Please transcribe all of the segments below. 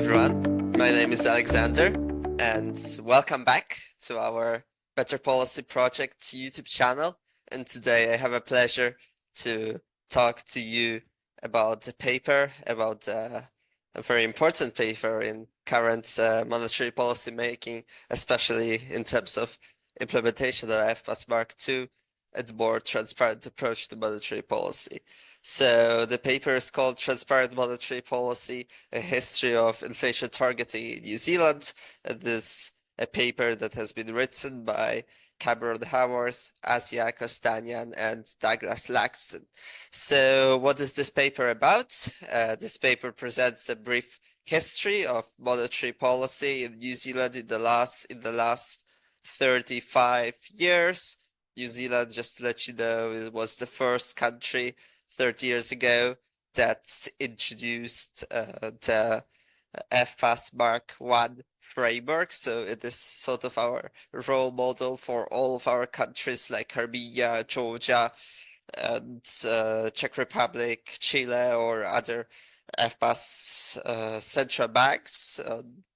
everyone. My name is Alexander, and welcome back to our Better Policy Project YouTube channel. And today I have a pleasure to talk to you about a paper, about a very important paper in current monetary policy making, especially in terms of implementation of FPAS Mark II and more transparent approach to monetary policy. So the paper is called Transparent Monetary Policy, a history of inflation targeting in New Zealand. And this a paper that has been written by Cameron Haworth, Asyakostanyan, and Laxton. So what is this paper about? This paper presents a brief history of monetary policy in New Zealand in the last 35 years. New Zealand, just to let you know, it was the first country 30 years ago that introduced the FPAS Mark I framework. So it is sort of our role model for all of our countries like Armenia, Georgia, and Czech Republic, Chile, or other FPAS central banks.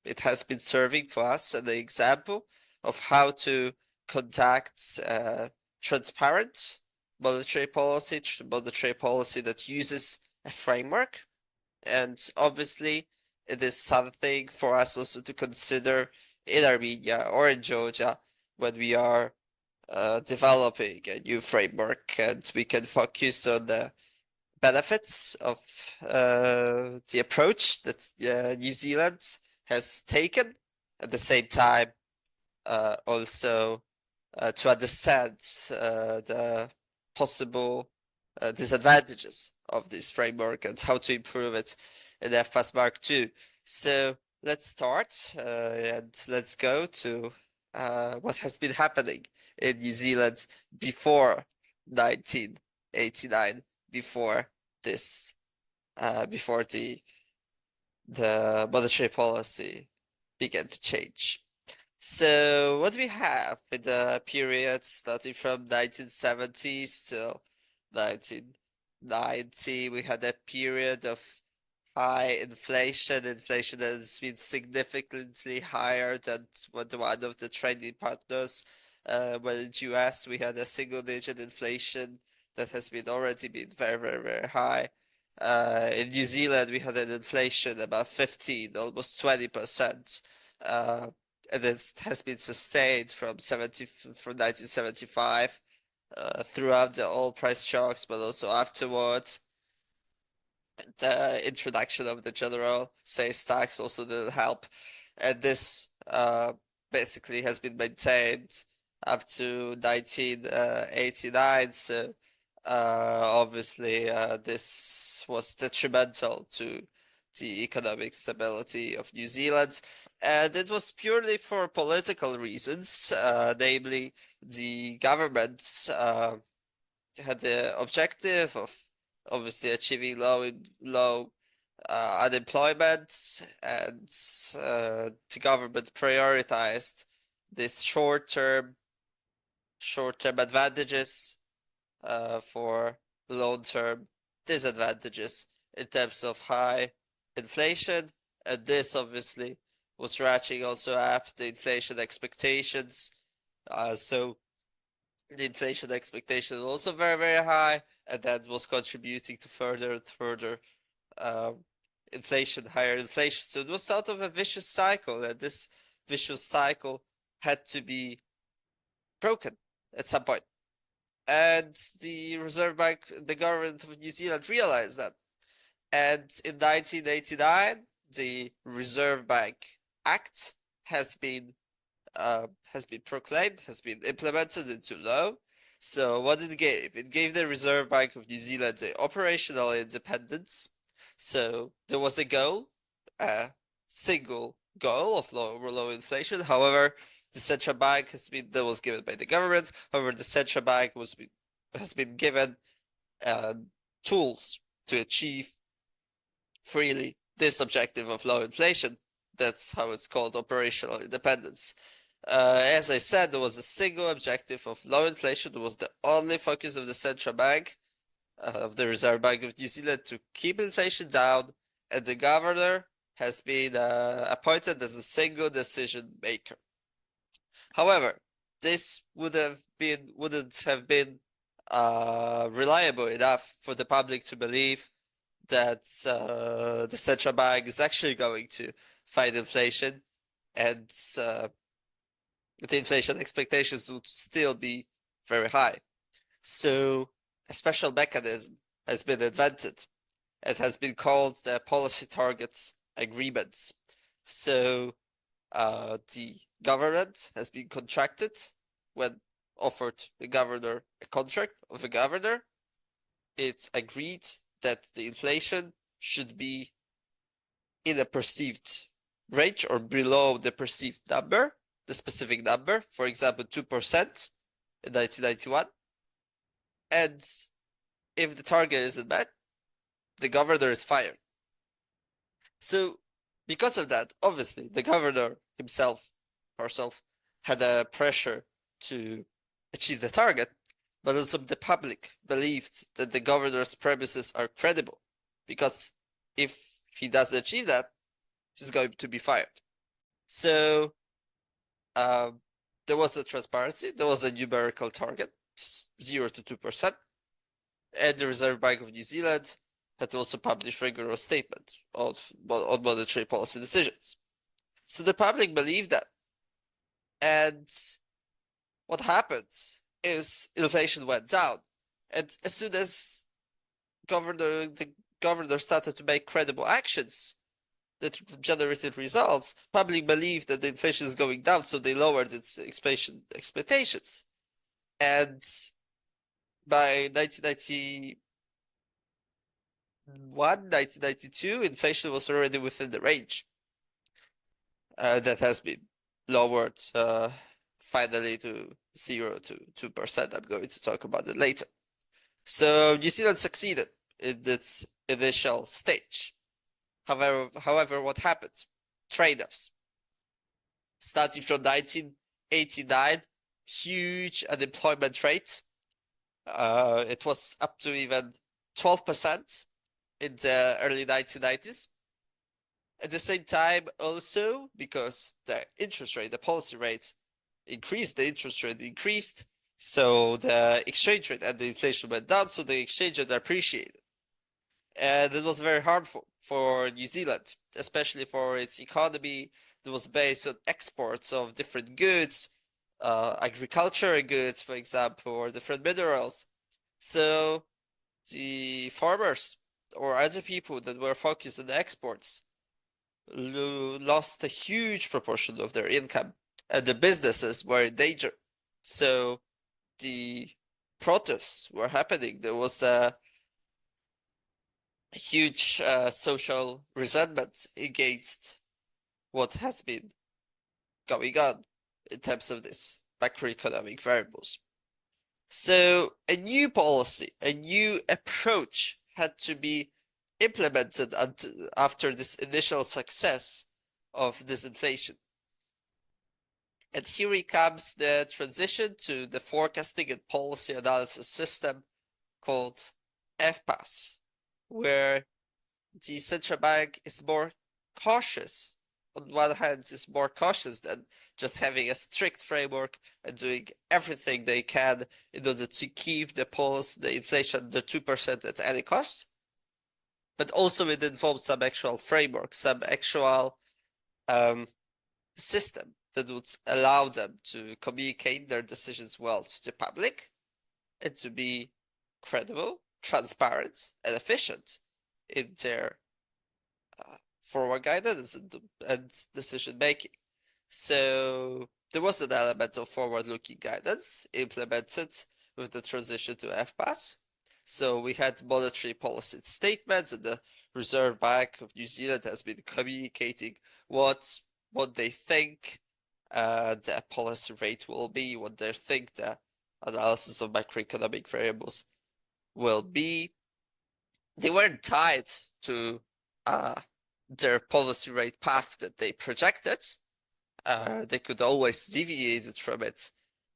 It has been serving for us an example of how to conduct transparent monetary policy that uses a framework. And obviously, it is something for us also to consider in Armenia or in Georgia when we are developing a new framework, and we can focus on the benefits of the approach that New Zealand has taken. At the same time, also to understand the possible disadvantages of this framework and how to improve it in FPAS Mark II. So let's start and let's go to what has been happening in New Zealand before 1989, before this, before the monetary policy began to change. So what we have in the period starting from 1970s till 1990, we had a period of high inflation. Inflation has been significantly higher than one of the trading partners. When in the US we had a single-digit inflation that has been already been very, very, very high. In New Zealand we had an inflation about 15, almost 20%. And this has been sustained from 1975 throughout the oil price shocks, but also afterwards. The introduction of the general sales tax also didn't help, and this basically has been maintained up to 1989. So obviously this was detrimental to the economic stability of New Zealand. And it was purely for political reasons, namely the government had the objective of obviously achieving low unemployment, and the government prioritized this short-term advantages for long-term disadvantages in terms of high inflation, and this obviously was ratcheting also up the inflation expectations. So the inflation expectation was also very, very high, and that was contributing to further and further inflation, higher inflation. So it was sort of a vicious cycle, and this vicious cycle had to be broken at some point. And the Reserve Bank, the government of New Zealand realized that. And in 1989, the Reserve Bank Act has been proclaimed, has been implemented into law. So what it gave? It gave the Reserve Bank of New Zealand the operational independence. So there was a goal, a single goal of low inflation. However, the central bank that was given by the government. However, the central bank has been given tools to achieve freely this objective of low inflation. That's how it's called, operational independence. As I said, there was a single objective of low inflation. It was the only focus of the central bank, of the Reserve Bank of New Zealand, to keep inflation down, and the governor has been appointed as a single decision maker. However, this wouldn't have been reliable enough for the public to believe that the central bank is actually going to fight inflation, and the inflation expectations would still be very high. So a special mechanism has been invented. It has been called the policy targets agreements. So the government has been contracted when offered the governor a contract of a governor. It's agreed that the inflation should be in a perceived range or below the perceived number, the specific number, for example, 2% in 1991. And if the target isn't met, the governor is fired. So because of that, obviously, the governor himself, herself, had a pressure to achieve the target, but also the public believed that the governor's premises are credible, because if he doesn't achieve that, he's going to be fired. So there was a transparency, there was a numerical target, 0 to 2%, and the Reserve Bank of New Zealand had also published rigorous statements on monetary policy decisions. So the public believed that. And what happened is inflation went down. And as soon as the governor started to make credible actions that generated results, public believed that the inflation is going down, so they lowered its expectations. And by 1991, 1992, inflation was already within the range that has been lowered finally to 0 to 2%. I'm going to talk about it later. So New Zealand succeeded in its initial stage. However, what happened? Trade-offs. Starting from 1989, huge unemployment rate. It was up to even 12% in the early 1990s. At the same time, also, because the interest rate, the policy rate increased, the interest rate increased, so the exchange rate and the inflation went down, so the exchange rate appreciated. And it was very harmful for New Zealand, especially for its economy that was based on exports of different goods, agricultural goods, for example, or different minerals. So the farmers or other people that were focused on the exports lost a huge proportion of their income, and the businesses were in danger. So the protests were happening. There was a huge social resentment against what has been going on in terms of this macroeconomic variables. So a new policy, a new approach had to be implemented after this initial success of disinflation. And here comes the transition to the forecasting and policy analysis system called FPAS, where the central bank is more cautious. On one hand, is more cautious than just having a strict framework and doing everything they can in order to keep the inflation under 2% at any cost. But also it involves some actual framework, some actual system that would allow them to communicate their decisions well to the public and to be credible, transparent, and efficient in their forward guidance and decision making. So there was an element of forward-looking guidance implemented with the transition to FPAS. So we had monetary policy statements, and the Reserve Bank of New Zealand has been communicating what they think the policy rate will be, what they think the analysis of macroeconomic variables will be. They weren't tied to their policy rate path that they projected. They could always deviate from it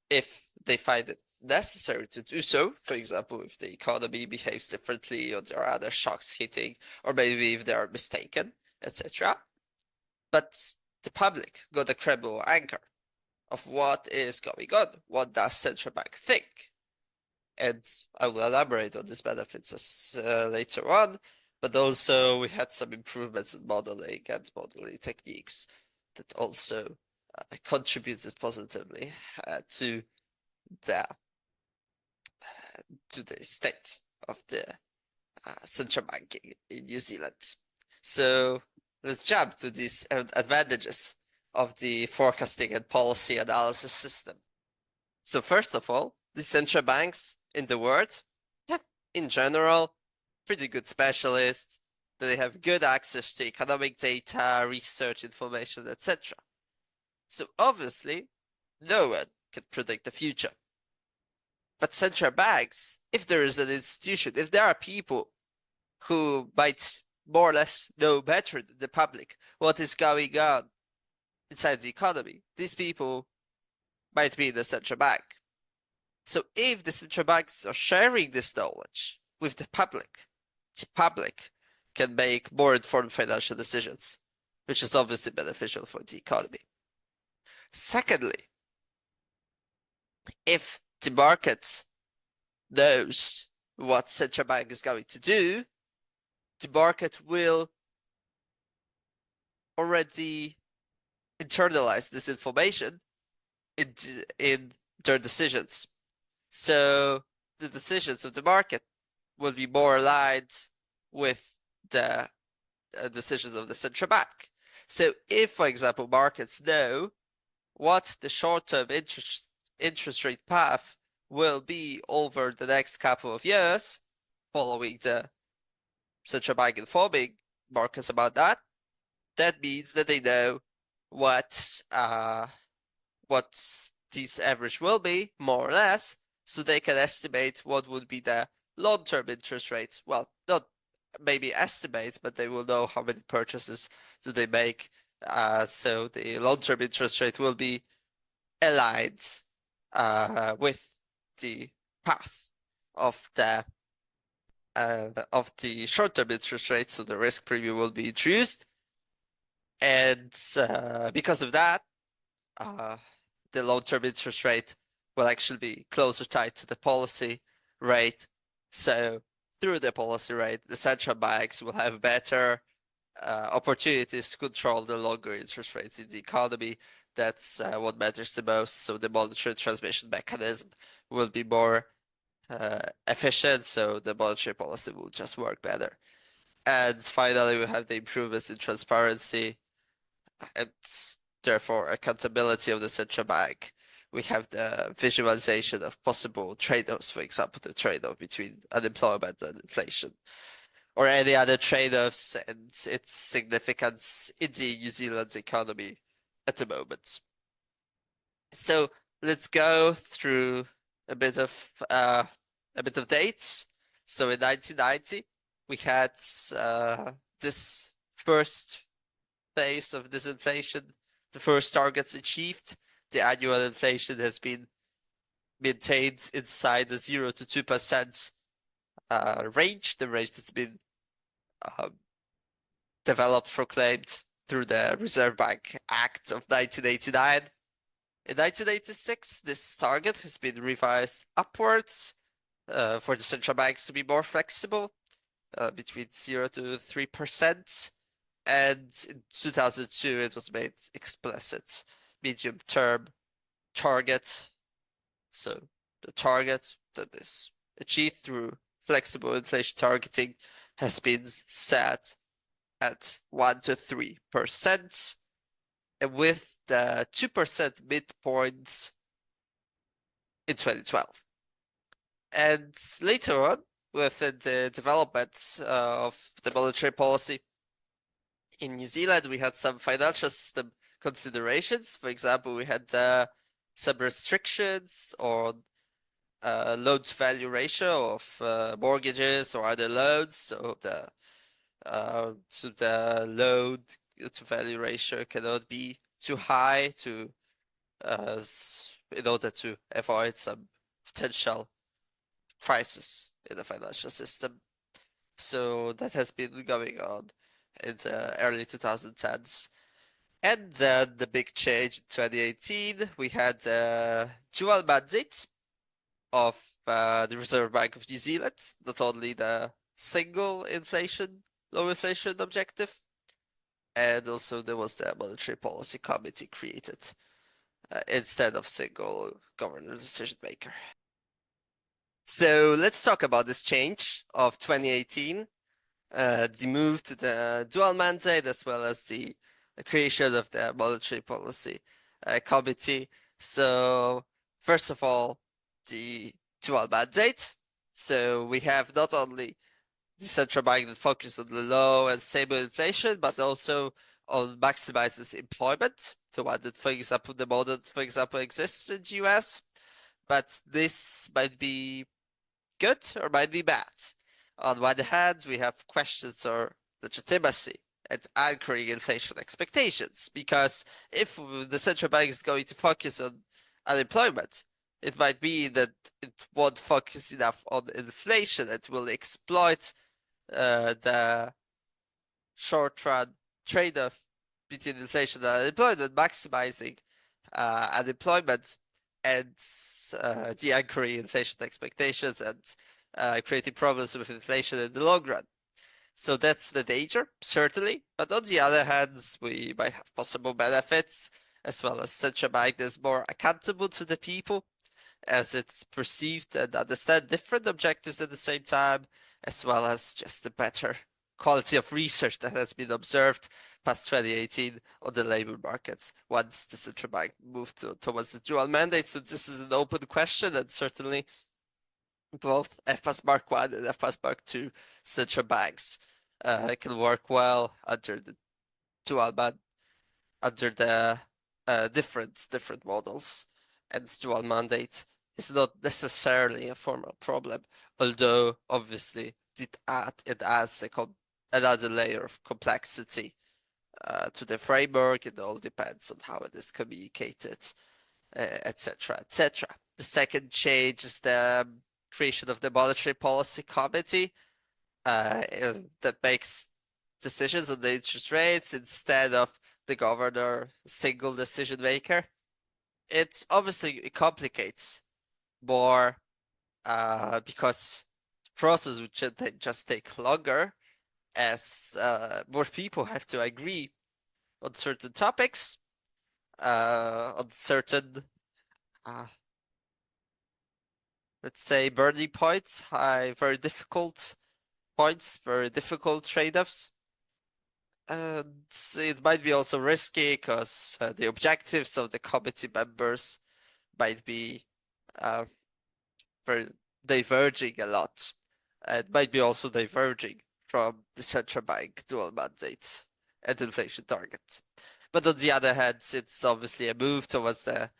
if they find it necessary to do so. For example, if the economy behaves differently or there are other shocks hitting, or maybe if they are mistaken, etc. But the public got a credible anchor of what is going on. What does central bank think? And I will elaborate on these benefits later on. But also we had some improvements in modeling and modeling techniques that also contributed positively to the state of the central banking in New Zealand. So let's jump to these advantages of the forecasting and policy analysis system. So first of all, the central banks in the world have, in general, pretty good specialists. They have good access to economic data, research information, etc. So obviously, no one can predict the future. But central banks, if there is an institution, if there are people who might more or less know better than the public what is going on inside the economy, these people might be the central bank. So if the central banks are sharing this knowledge with the public can make more informed financial decisions, which is obviously beneficial for the economy. Secondly, if the market knows what central bank is going to do, the market will already internalize this information in their decisions. So the decisions of the market will be more aligned with the decisions of the central bank. So if, for example, markets know what the short-term interest rate path will be over the next couple of years, following the central bank informing markets about that, that means that they know what this average will be, more or less, so they can estimate what would be the long-term interest rates. Well, not maybe estimates, but they will know how many purchases do they make. So the long-term interest rate will be aligned with the path of the short-term interest rate, so the risk premium will be introduced, and because of that, the long-term interest rate will actually be closer tied to the policy rate. So through the policy rate, the central banks will have better opportunities to control the longer interest rates in the economy. That's what matters the most. So the monetary transmission mechanism will be more efficient, so the monetary policy will just work better. And finally, we have the improvements in transparency and therefore accountability of the central bank. We have the visualization of possible trade-offs, for example, the trade-off between unemployment and inflation, or any other trade-offs and its significance in the New Zealand's economy at the moment. So let's go through a bit of dates. So in 1990, we had this first phase of disinflation, the first targets achieved. The annual inflation has been maintained inside the 0 to 2% range, the range that's been developed, proclaimed through the Reserve Bank Act of 1989. In 1986, this target has been revised upwards for the central banks to be more flexible, between 0 to 3%. And in 2002, it was made explicit medium-term target. So the target that is achieved through flexible inflation targeting has been set at 1 to 3%, and with the 2% midpoint in 2012. And later on, within the development of the monetary policy in New Zealand, we had some financial system considerations. For example, we had some restrictions on loan-to-value ratio of mortgages or other loans. So the loan-to-value ratio cannot be too high to in order to avoid some potential crisis in the financial system. So that has been going on in the early 2010s. And then the big change in 2018, we had a dual mandate of the Reserve Bank of New Zealand, not only the single inflation, low inflation objective, and also there was the Monetary Policy Committee created instead of single governor decision maker. So let's talk about this change of 2018, the move to the dual mandate as well as the creation of the Monetary Policy Committee. So first of all, the dual mandate. So we have not only the central bank that focuses on the low and stable inflation, but also on maximizes employment. The one that, for example, the model, for example, exists in the US. But this might be good or might be bad. On one hand, we have questions or legitimacy and anchoring inflation expectations, because if the central bank is going to focus on unemployment, it might be that it won't focus enough on inflation. It will exploit the short-run trade-off between inflation and unemployment, maximizing unemployment and de-anchoring inflation expectations and creating problems with inflation in the long run. So that's the danger, certainly. But on the other hand, we might have possible benefits, as well as central bank is more accountable to the people, as it's perceived and understand different objectives at the same time, as well as just a better quality of research that has been observed past 2018 on the labor markets once the central bank moved towards the dual mandate. So this is an open question, and certainly both FPAS Mark 1 and FPAS Mark 2 central banks can work well under the dual under the different models, and dual mandate is not necessarily a formal problem, although obviously it adds another layer of complexity to the framework. It all depends on how it is communicated, etc., etc. The second change is the creation of the Monetary Policy Committee that makes decisions on the interest rates instead of the governor, single decision maker. It's obviously it complicates more because the process would just take longer, as more people have to agree on certain topics, on certain, uh, let's say, burning points, very difficult points, very difficult trade-offs. And it might be also risky because the objectives of the committee members might be uh, very diverging a lot. It might be also diverging from the central bank dual mandate and inflation target. But on the other hand, it's obviously a move towards the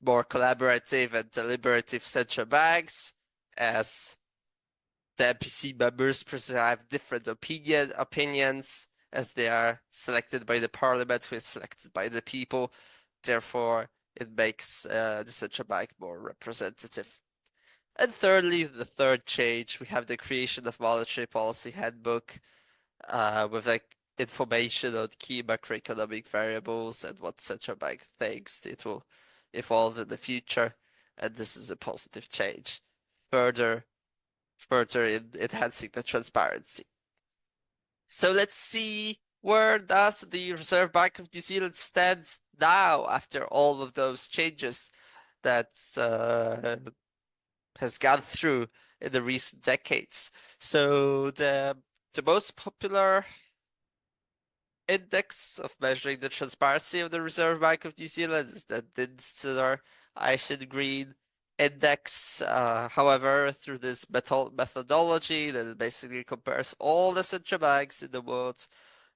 more collaborative and deliberative central banks, as the MPC members have different opinions, as they are selected by the parliament, who is selected by the people. Therefore, it makes the central bank more representative. And thirdly, the third change, we have the creation of Monetary Policy Handbook with like information on key macroeconomic variables and what central bank thinks it will evolve in the future. And this is a positive change, further enhancing the transparency. So let's see, where does the Reserve Bank of New Zealand stand now after all of those changes that has gone through in the recent decades. So the most popular index of measuring the transparency of the Reserve Bank of New Zealand is the Dinster Asian Green Index. However, through this methodology that basically compares all the central banks in the world,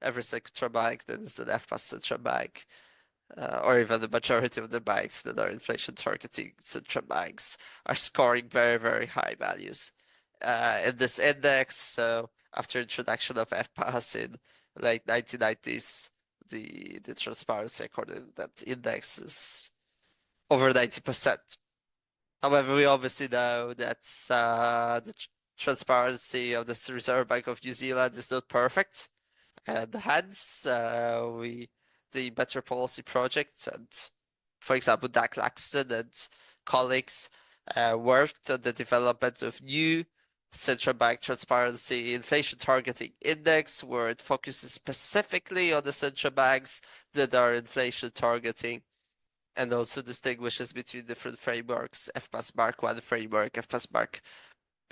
every central bank that is an FPAS central bank, or even the majority of the banks that are inflation targeting central banks are scoring very, very high values in this index. So after introduction of FPAS in late 1990s, the transparency according to that index is over 90%. However, we obviously know that the transparency of the Reserve Bank of New Zealand is not perfect, and hence we the Better Policy Project, and for example, Dak Laxton and colleagues worked on the development of new central bank transparency inflation targeting index, where it focuses specifically on the central banks that are inflation targeting, and also distinguishes between different frameworks: FPAS Mark 1 framework, FPAS Mark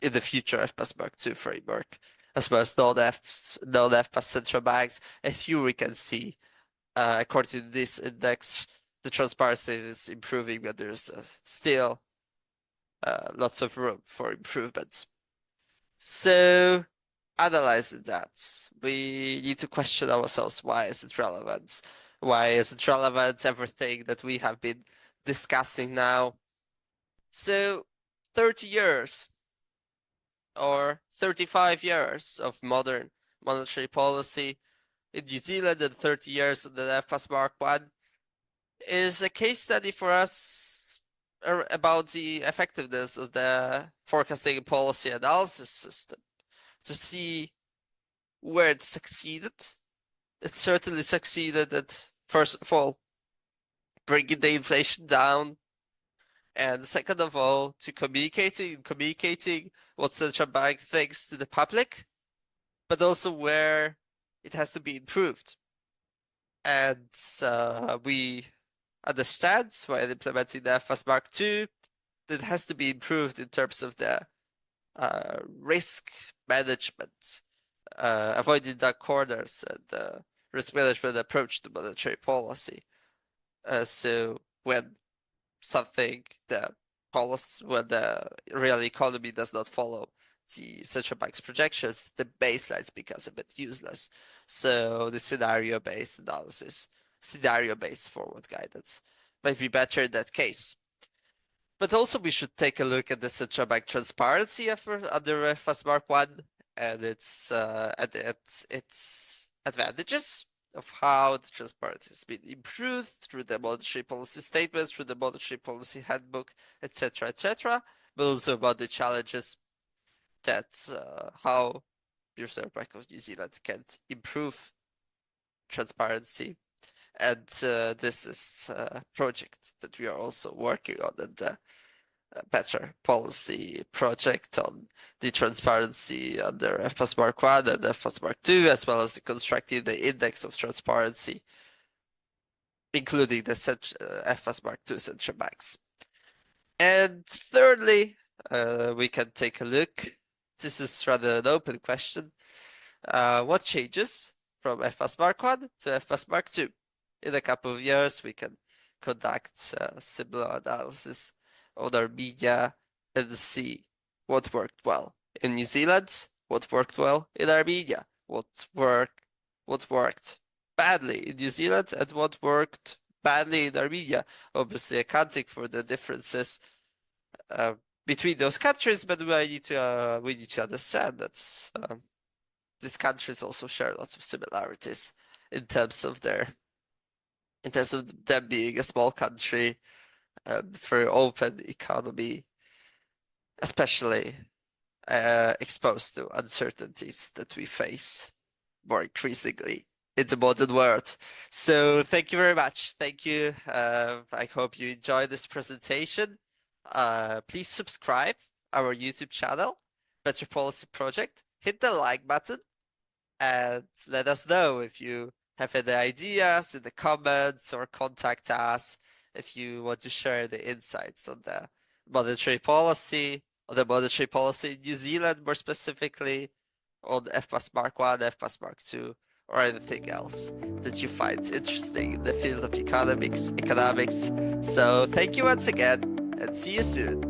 in the future, FPAS Mark 2 framework, as well as non-FPAS central banks. And here we can see, according to this index, the transparency is improving, but there's still lots of room for improvements. So, analyzing that, we need to question ourselves, why is it relevant? Why is it relevant, everything that we have been discussing now? So, 30 years or 35 years of modern monetary policy in New Zealand and 30 years of the FPAS Mark 1 is a case study for us about the effectiveness of the forecasting and policy analysis system, to see where it succeeded. It certainly succeeded at, first of all, bringing the inflation down, and second of all, to communicating what central bank thinks to the public, but also where it has to be improved. And we understand, while implementing the FPAS Mark II, that it has to be improved in terms of the risk management, avoiding dark corners, and risk management approach to monetary policy. So when the real economy does not follow the central bank's projections, the baselines becomes a bit useless. So the scenario-based analysis, scenario-based forward guidance might be better in that case. But also we should take a look at the central bank transparency effort under FPAS Mark 1 and its advantages of how the transparency has been improved through the monetary policy statements, through the monetary policy handbook, etc., etc., but also about the challenges that how the Reserve Bank of New Zealand can improve transparency. And this is a project that we are also working on, and Better Policy project on the transparency under FPAS Mark 1 and FPAS Mark 2, as well as the constructing the index of transparency, including the FPAS Mark 2 central banks. And thirdly, we can take a look. This is rather an open question. What changes from FPAS Mark 1 to FPAS Mark 2? In a couple of years, we can conduct similar analysis on our media and see what worked well in New Zealand, what worked well in Armenia, what worked badly in New Zealand, and what worked badly in Armenia. Obviously, accounting for the differences between those countries, but we need to understand that these countries also share lots of similarities in terms of them being a small country and very open economy, especially exposed to uncertainties that we face more increasingly in the modern world. So thank you very much. Thank you. I hope you enjoyed this presentation. Please subscribe our YouTube channel, Better Policy Project. Hit the like button and let us know if you have any ideas in the comments, or contact us if you want to share the insights on the monetary policy, in New Zealand, more specifically, on FPAS Mark 1, FPAS Mark 2, or anything else that you find interesting in the field of economics. So thank you once again, and see you soon.